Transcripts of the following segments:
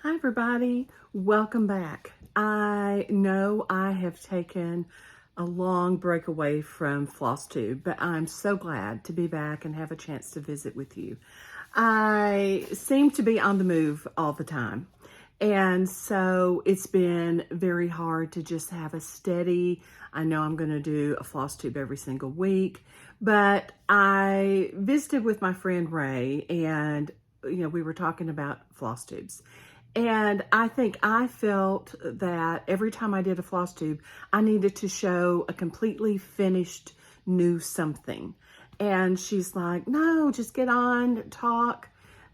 Hi everybody, welcome back. I know I have taken a long break away from Flosstube, but I'm so glad to be back and have a chance to visit with you. I seem to be on the move all the time, and so it's been very hard to just have a steady, I know I'm going to do a Flosstube every single week, but I visited with my friend Ray and we were talking about floss tubes. And I think I felt that every time I did a floss tube, I needed to show a completely finished new something. And she's like, no, just get on, talk.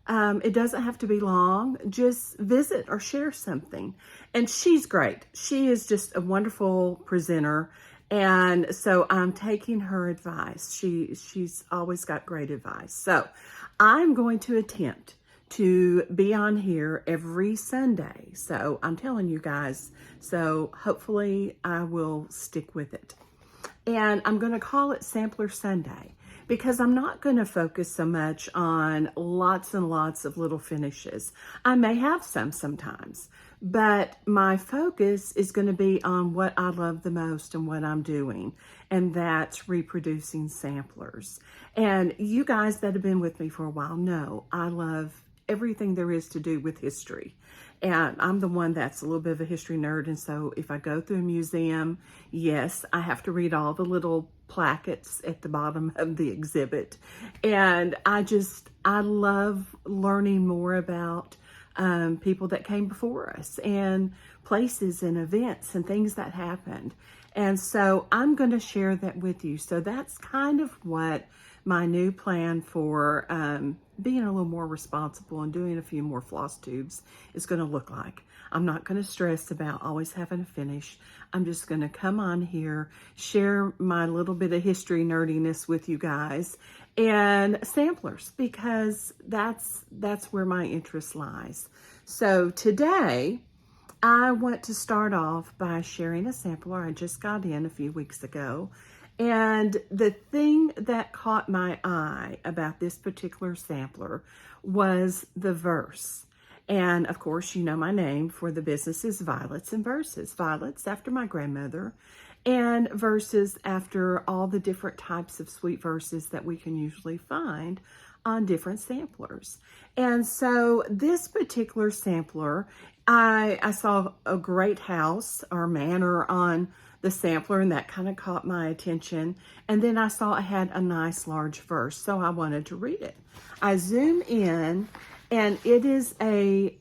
It doesn't have to be long. Just visit or share something. And she's great. She is just a wonderful presenter. And so I'm taking her advice. She's always got great advice. So I'm going to attempt to be on here every Sunday. So I'm telling you guys, so hopefully I will stick with it. And I'm going to call it Sampler Sunday because I'm not going to focus so much on lots and lots of little finishes. I may have some sometimes, but my focus is going to be on what I love the most and what I'm doing, and that's reproducing samplers. And you guys that have been with me for a while know I love everything there is to do with history. And I'm the one that's a little bit of a history nerd. And so if I go through a museum, yes, I have to read all the little plaquettes at the bottom of the exhibit. And I love learning more about people that came before us and places and events and things that happened. And so I'm going to share that with you. So that's kind of what my new plan for being a little more responsible and doing a few more floss tubes is going to look like. I'm not going to stress about always having a finish. I'm just going to come on here, share my little bit of history nerdiness with you guys and samplers, because that's where my interest lies. So today I want to start off by sharing a sampler I just got in a few weeks ago. And the thing that caught my eye about this particular sampler was the verse. And of course, you know my name for the business is Violets and Verses. Violets after my grandmother, and verses after all the different types of sweet verses that we can usually find on different samplers. And so this particular sampler, I saw a great house or manor on the sampler, and that kind of caught my attention. And then I saw it had a nice large verse, so I wanted to read it. I zoom in, and it is a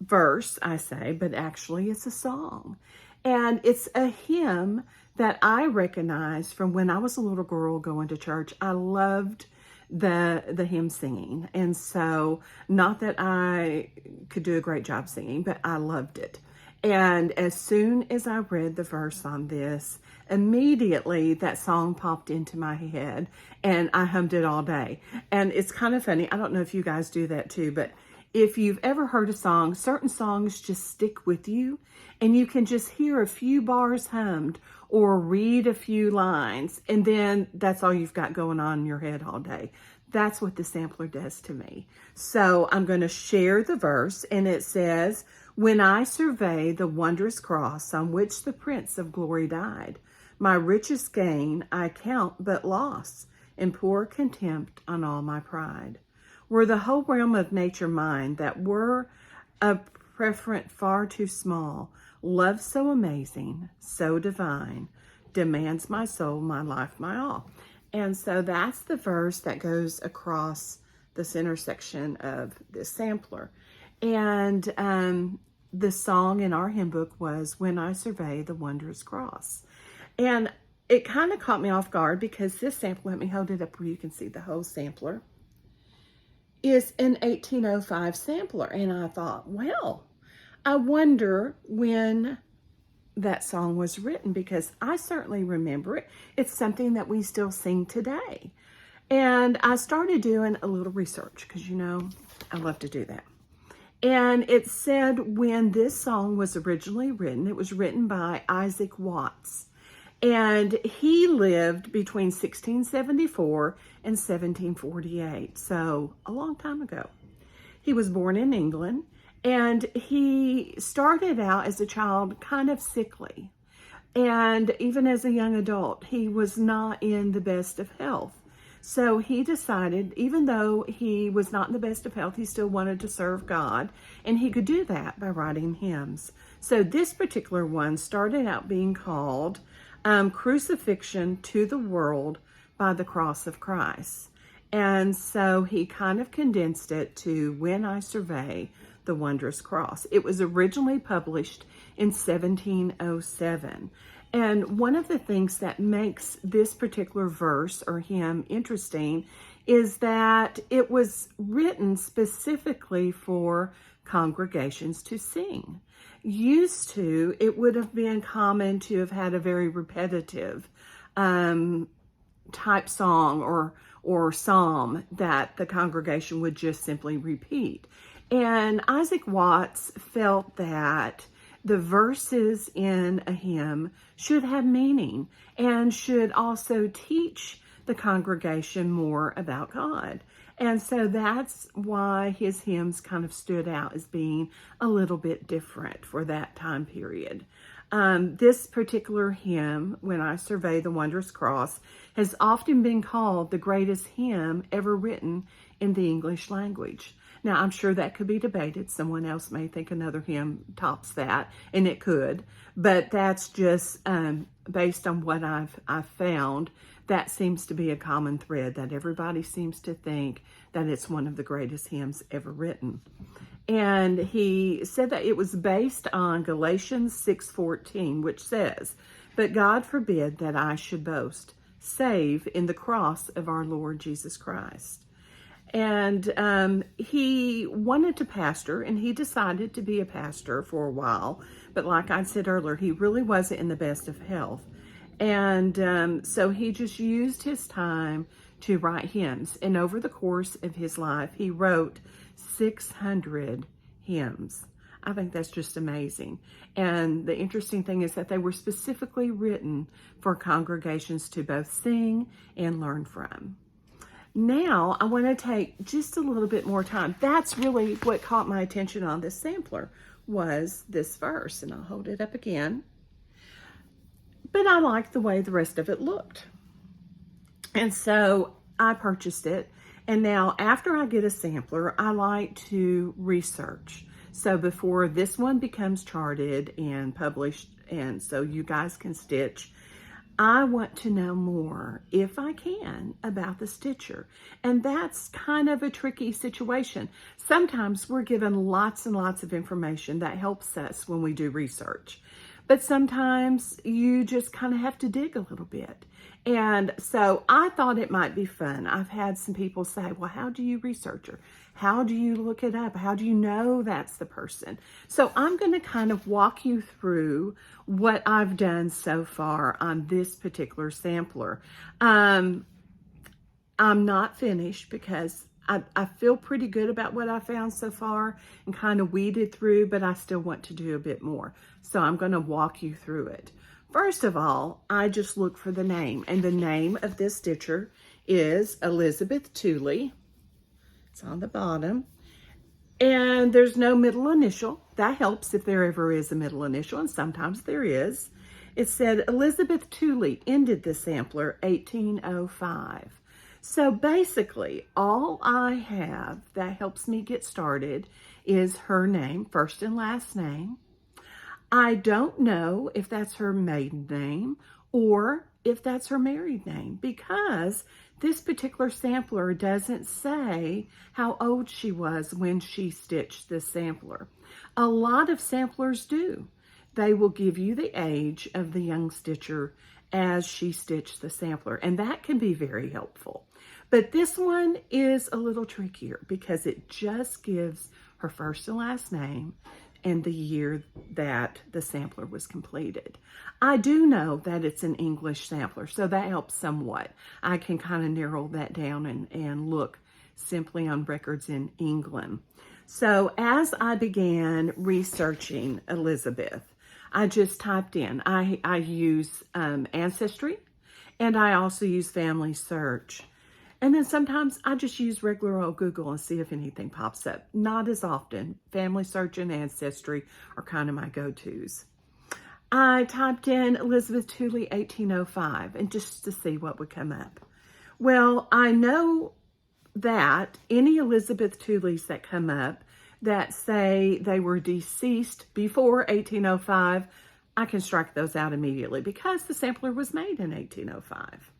verse, I say, but actually it's a song. And it's a hymn that I recognize from when I was a little girl going to church. I loved the hymn singing. And so, not that I could do a great job singing, but I loved it. And as soon as I read the verse on this, immediately that song popped into my head and I hummed it all day. And it's kind of funny. I don't know if you guys do that too, but if you've ever heard a song, certain songs just stick with you and you can just hear a few bars hummed or read a few lines, and then that's all you've got going on in your head all day. That's what the sampler does to me. So I'm going to share the verse, and it says, "When I survey the wondrous cross on which the Prince of Glory died, my richest gain I count but loss, and pour contempt on all my pride. Were the whole realm of nature mine, that were a preference far too small, love so amazing, so divine, demands my soul, my life, my all." And so that's the verse that goes across this intersection of this sampler. And the song in our hymn book was "When I Survey the Wondrous Cross." And it kind of caught me off guard because this sampler, let me hold it up where you can see the whole sampler, is an 1805 sampler. And I thought, well, I wonder when that song was written, because I certainly remember it. It's something that we still sing today. And I started doing a little research because, you know, I love to do that. And it said when this song was originally written, it was written by Isaac Watts. And he lived between 1674 and 1748, so a long time ago. He was born in England, And he started out as a child kind of sickly. And even as a young adult, he was not in the best of health. So he decided, even though he was not in the best of health, he still wanted to serve God. And he could do that by writing hymns. So this particular one started out being called Crucifixion to the World by the Cross of Christ. And so he kind of condensed it to When I Survey the Wondrous Cross. It was originally published in 1707. And one of the things that makes this particular verse or hymn interesting is that it was written specifically for congregations to sing. Used to, it would have been common to have had a very repetitive type song or psalm that the congregation would just simply repeat. And Isaac Watts felt that the verses in a hymn should have meaning and should also teach the congregation more about God. And so that's why his hymns kind of stood out as being a little bit different for that time period. This particular hymn, When I Survey the Wondrous Cross, has often been called the greatest hymn ever written in the English language. Now, I'm sure that could be debated. Someone else may think another hymn tops that, and it could. But that's just based on what I've found. That seems to be a common thread, that everybody seems to think that it's one of the greatest hymns ever written. And he said that it was based on Galatians 6:14, which says, "But God forbid that I should boast, save in the cross of our Lord Jesus Christ." And he wanted to pastor, and he decided to be a pastor for a while. But like I said earlier, he really wasn't in the best of health. And so he just used his time to write hymns. And over the course of his life, he wrote 600 hymns. I think that's just amazing. And the interesting thing is that they were specifically written for congregations to both sing and learn from. Now, I want to take just a little bit more time. That's really what caught my attention on this sampler, was this verse. And I'll hold it up again. But I liked the way the rest of it looked. And so I purchased it. And now, after I get a sampler, I like to research. So before this one becomes charted and published, and so you guys can stitch, I want to know more, if I can, about the stitcher. And that's kind of a tricky situation. Sometimes we're given lots and lots of information that helps us when we do research. But sometimes you just kind of have to dig a little bit. And so I thought it might be fun. I've had some people say, well, how do you research her? How do you look it up? How do you know that's the person? So I'm going to kind of walk you through what I've done so far on this particular sampler. I'm not finished because I feel pretty good about what I found so far and kind of weeded through, but I still want to do a bit more. So I'm going to walk you through it. First of all, I just look for the name, and the name of this stitcher is Elizabeth Tooley. It's on the bottom, and there's no middle initial. That helps if there ever is a middle initial, and sometimes there is. It said Elizabeth Tooley ended the sampler 1805. So basically, all I have that helps me get started is her name, first and last name. I don't know if that's her maiden name or if that's her married name, because this particular sampler doesn't say how old she was when she stitched this sampler. A lot of samplers do. They will give you the age of the young stitcher as she stitched the sampler, and that can be very helpful. But this one is a little trickier because it just gives her first and last name and the year that the sampler was completed. I do know that it's an English sampler, so that helps somewhat. I can kind of narrow that down and look simply on records in England. So as I began researching Elizabeth, I just typed in, I use Ancestry, and I also use Family Search. And then sometimes I just use regular old Google and see if anything pops up. Not as often. Family Search and Ancestry are kind of my go-tos. I typed in Elizabeth Tooley 1805 and just to see what would come up. Well, I know that any Elizabeth Tooleys that come up that say they were deceased before 1805, I can strike those out immediately because the sampler was made in 1805.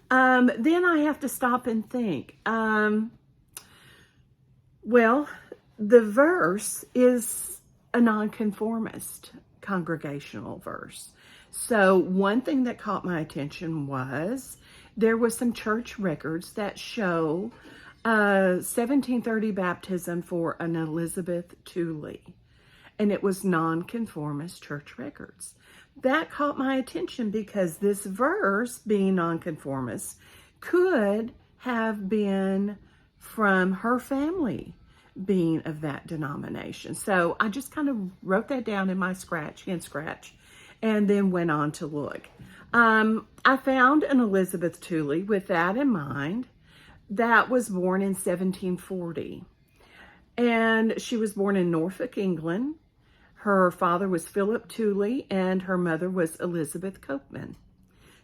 Then I have to stop and think. Well, the verse is a nonconformist congregational verse. So one thing that caught my attention was there was some church records that show 1730 baptism for an Elizabeth Tooley, and it was nonconformist church records. That caught my attention because this verse, being nonconformist, could have been from her family being of that denomination. So I just kind of wrote that down in my hand scratch, and then went on to look. I found an Elizabeth Tooley with that in mind that was born in 1740. And she was born in Norfolk, England. Her father was Philip Tooley and her mother was Elizabeth Copeman.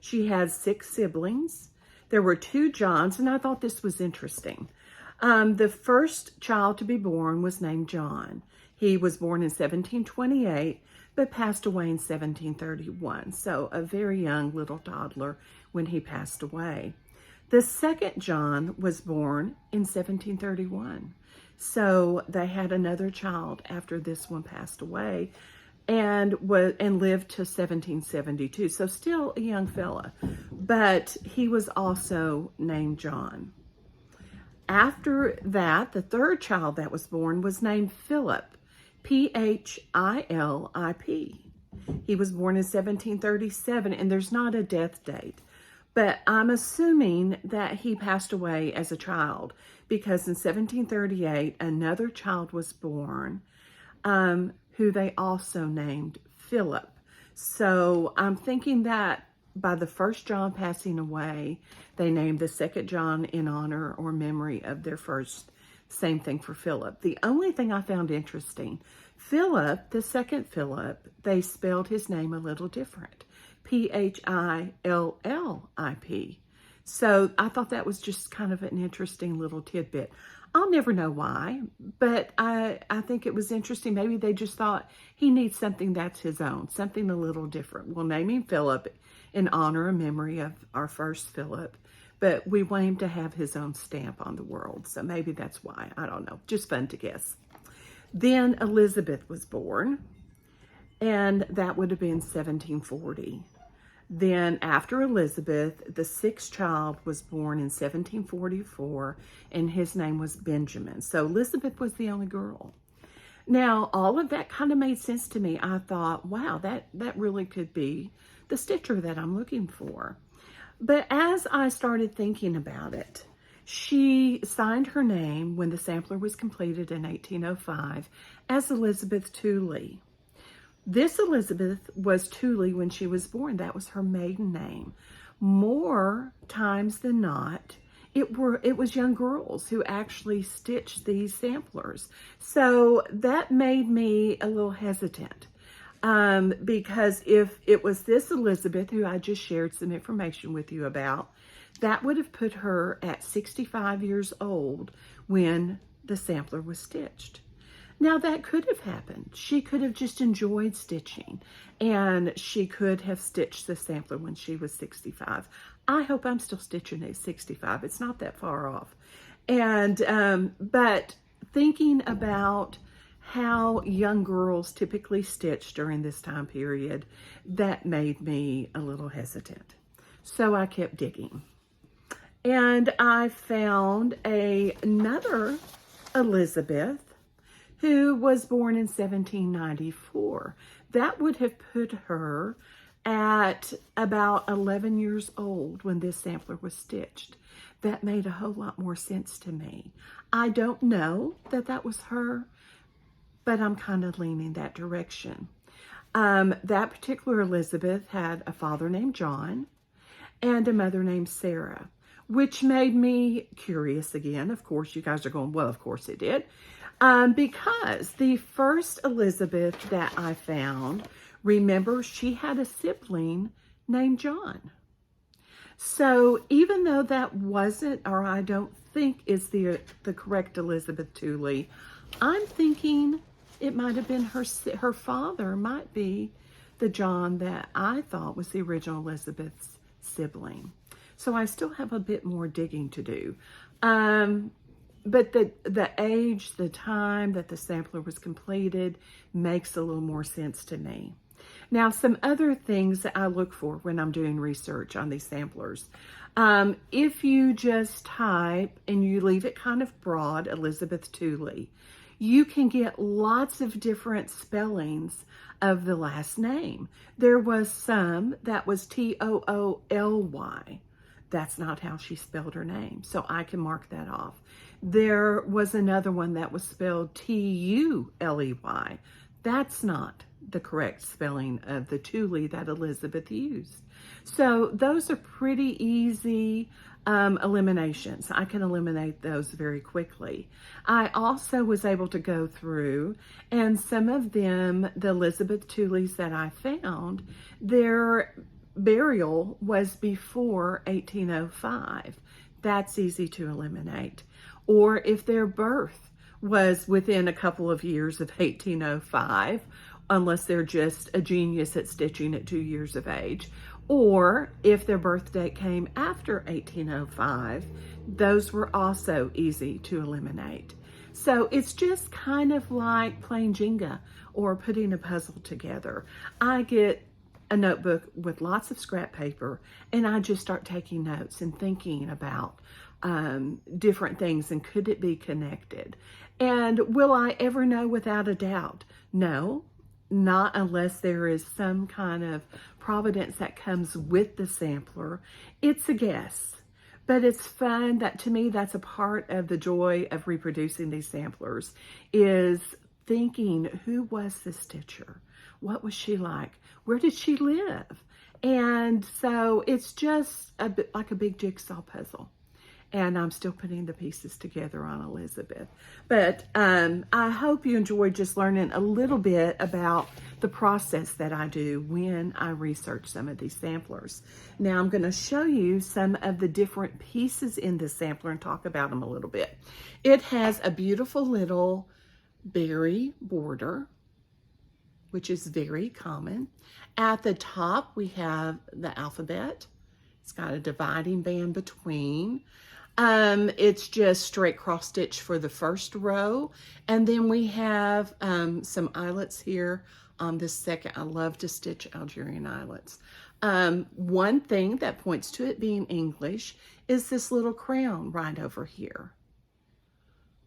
She had 6 siblings. There were 2 Johns, and I thought this was interesting. The first child to be born was named John. He was born in 1728, but passed away in 1731. So a very young little toddler when he passed away. The second John was born in 1731. So they had another child after this one passed away and lived to 1772. So still a young fella, but he was also named John. After that, the third child that was born was named Philip, Philip. He was born in 1737, and there's not a death date. But I'm assuming that he passed away as a child because in 1738, another child was born who they also named Philip. So I'm thinking that by the first John passing away, they named the second John in honor or memory of their first. Same thing for Philip. The only thing I found interesting, Philip, the second Philip, they spelled his name a little different. Phillip. So I thought that was just kind of an interesting little tidbit. I'll never know why, but I think it was interesting. Maybe they just thought he needs something that's his own, something a little different. We'll name him Philip in honor and memory of our first Philip, but we want him to have his own stamp on the world. So maybe that's why. I don't know. Just fun to guess. Then Elizabeth was born, and that would have been 1740. Then after Elizabeth, the 6th child was born in 1744, and his name was Benjamin. So Elizabeth was the only girl. Now, all of that kind of made sense to me. I thought, wow, that really could be the stitcher that I'm looking for. But as I started thinking about it, she signed her name when the sampler was completed in 1805 as Elizabeth Tooley. This Elizabeth was Tooley when she was born. That was her maiden name. More times than not, it was young girls who actually stitched these samplers. So that made me a little hesitant. Because if it was this Elizabeth who I just shared some information with you about, that would have put her at 65 years old when the sampler was stitched. Now that could have happened. She could have just enjoyed stitching and she could have stitched the sampler when she was 65. I hope I'm still stitching at 65. It's not that far off. And, but thinking about how young girls typically stitch during this time period, that made me a little hesitant. So I kept digging. And I found another Elizabeth who was born in 1794. That would have put her at about 11 years old when this sampler was stitched. That made a whole lot more sense to me. I don't know that that was her, but I'm kind of leaning that direction. That particular Elizabeth had a father named John and a mother named Sarah. which made me curious again. Of course, you guys are going, well, of course it did. Because the first Elizabeth that I found, remember, she had a sibling named John. So even though that wasn't, or I don't think is the correct Elizabeth Tooley, I'm thinking it might have been her father might be the John that I thought was the original Elizabeth's sibling. So I still have a bit more digging to do. But the age, the time that the sampler was completed makes a little more sense to me. Now, some other things that I look for when I'm doing research on these samplers. If you just type and you leave it kind of broad, Elizabeth Tooley, you can get lots of different spellings of the last name. There was some that was Tooley. That's not how she spelled her name, so I can mark that off. There was another one that was spelled Tuley. That's not the correct spelling of the Tooley that Elizabeth used. So those are pretty easy eliminations. I can eliminate those very quickly. I also was able to go through, and some of them, the Elizabeth Tooleys that I found, their burial was before 1805. That's easy to eliminate. Or if their birth was within a couple of years of 1805, unless they're just a genius at stitching at 2 years of age. Or if their birth date came after 1805, those were also easy to eliminate. So it's just kind of like playing Jenga or putting a puzzle together. I get a notebook with lots of scrap paper and I just start taking notes and thinking about different things and could it be connected? And will I ever know without a doubt? No. Not unless there is some kind of providence that comes with the sampler. It's a guess, but it's fun. That to me, that's a part of the joy of reproducing these samplers, is thinking, who was the stitcher? What was she like? Where did she live? And so it's just a bit like a big jigsaw puzzle. And I'm still putting the pieces together on Elizabeth. But I hope you enjoyed just learning a little bit about the process that I do when I research some of these samplers. Now I'm going to show you some of the different pieces in this sampler and talk about them a little bit. It has a beautiful little berry border, which is very common. At the top, we have the alphabet. It's got a dividing band between. It's just straight cross stitch for the first row. And then we have some eyelets here on this second. I love to stitch Algerian eyelets. One thing that points to it being English is this little crown right over here.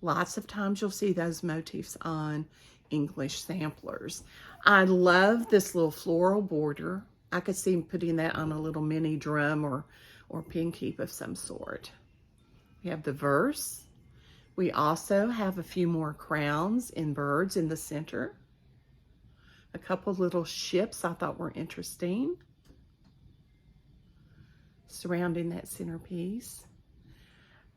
Lots of times you'll see those motifs on English samplers. I love this little floral border. I could see putting that on a little mini drum or pin keep of some sort. We have the verse. We also have a few more crowns and birds in the center. A couple little ships I thought were interesting surrounding that centerpiece.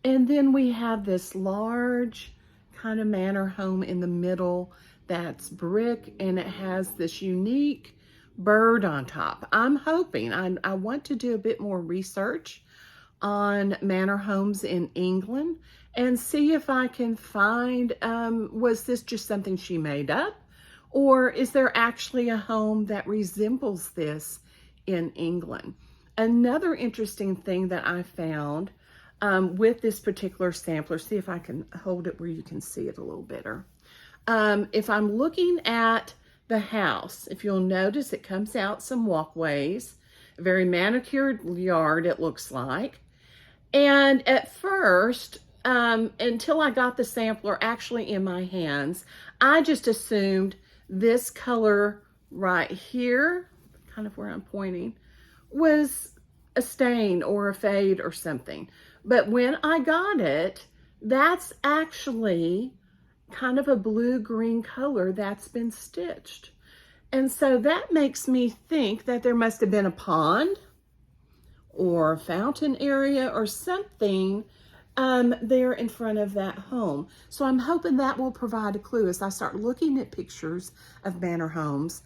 And then we have this large kind of manor home in the middle that's brick, and it has this unique bird on top. I'm hoping, I want to do a bit more research on manor homes in England and see if I can find, was this just something she made up? Or is there actually a home that resembles this in England? Another interesting thing that I found with this particular sampler, see if I can hold it where you can see it a little better. If I'm looking at the house, if you'll notice, it comes out some walkways, a very manicured yard it looks like. And at first, until I got the sampler actually in my hands, I just assumed this color right here, kind of where I'm pointing, was a stain or a fade or something. But when I got it, that's actually kind of a blue-green color that's been stitched. And so that makes me think that there must have been a pond or fountain area or something there in front of that home. So I'm hoping that will provide a clue as I start looking at pictures of manor homes.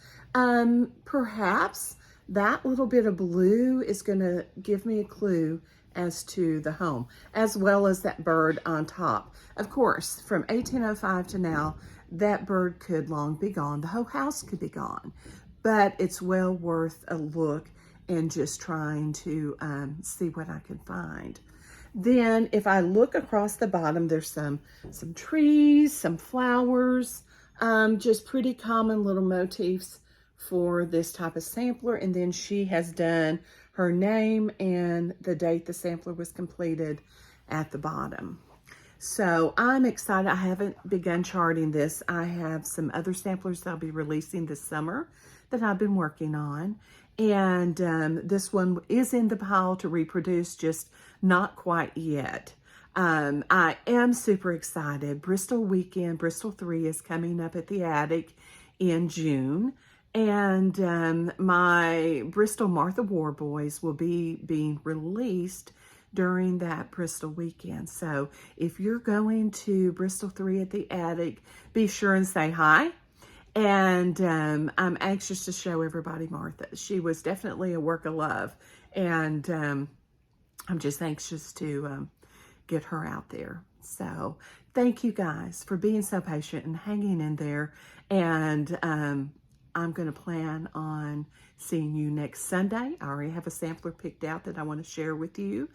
Perhaps that little bit of blue is going to give me a clue as to the home, as well as that bird on top. Of course, from 1805 to now, that bird could long be gone. The whole house could be gone, but it's well worth a look and just trying to see what I can find. Then if I look across the bottom, there's some trees, some flowers, just pretty common little motifs for this type of sampler. And then she has done her name and the date the sampler was completed at the bottom. So I'm excited. I haven't begun charting this. I have some other samplers that I'll be releasing this summer that I've been working on. And this one is in the pile to reproduce, just not quite yet. I am super excited. Bristol weekend, Bristol 3 is coming up at the Attic in June. And my Bristol Martha War Boys will be being released during that Bristol weekend. So if you're going to Bristol 3 at the Attic, be sure and say hi. And I'm anxious to show everybody Martha. She was definitely a work of love. And I'm just anxious to get her out there. So thank you guys for being so patient and hanging in there. And I'm going to plan on seeing you next Sunday. I already have a sampler picked out that I want to share with you.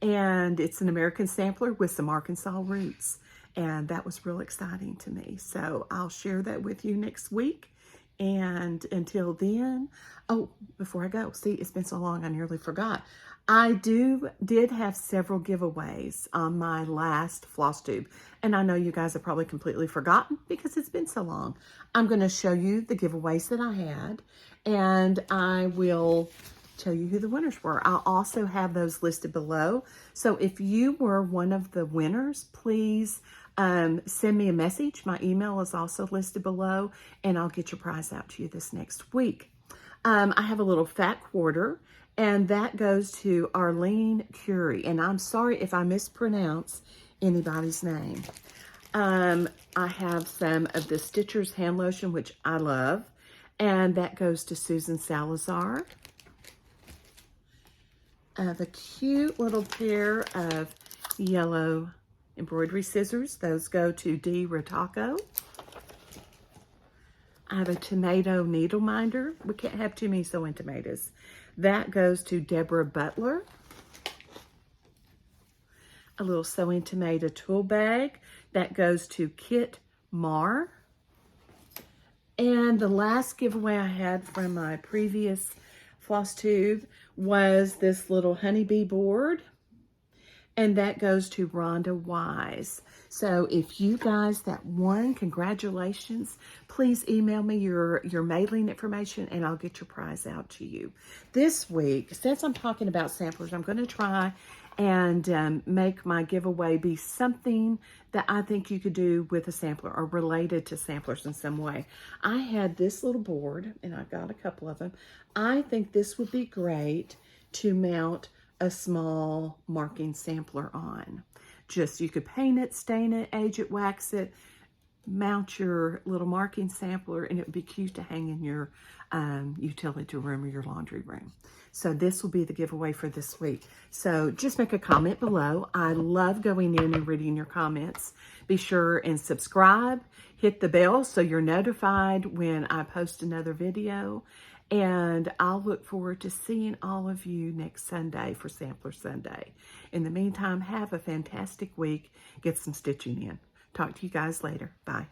And it's an American sampler with some Arkansas roots. And that was real exciting to me. So I'll share that with you next week. And until then, oh, before I go, see, it's been so long, I nearly forgot. I did have several giveaways on my last Flosstube. And I know you guys have probably completely forgotten because it's been so long. I'm going to show you the giveaways that I had. And I will tell you who the winners were. I'll also have those listed below. So if you were one of the winners, please send me a message. My email is also listed below, and I'll get your prize out to you this next week. I have a little fat quarter, and that goes to Arleen Curry. And I'm sorry if I mispronounce anybody's name. I have some of the Stitcher's hand lotion, which I love, and that goes to Susan Salazar. The cute little pair of yellow embroidery scissors. Those go to Dee Ritacco. I have a tomato Needleminder. We can't have too many sewing tomatoes. That goes to Debra Butler. A little sewing tomato tool bag. That goes to Kit Marr. And the last giveaway I had from my previous Flosstube was this little honeybee board, and that goes to Rhonda Wise. So if you guys that won, congratulations. Please email me your mailing information and I'll get your prize out to you. This week, since I'm talking about samplers, I'm going to try and make my giveaway be something that I think you could do with a sampler or related to samplers in some way. I had this little board, and I got a couple of them. I think this would be great to mount a small marking sampler on. Just, you could paint it, stain it, age it, wax it, mount your little marking sampler, and it would be cute to hang in your utility room or your laundry room. So this will be the giveaway for this week. So just make a comment below. I love going in and reading your comments. Be sure and subscribe, hit the bell so you're notified when I post another video. And I'll look forward to seeing all of you next Sunday for Sampler Sunday. In the meantime, have a fantastic week. Get some stitching in. Talk to you guys later. Bye.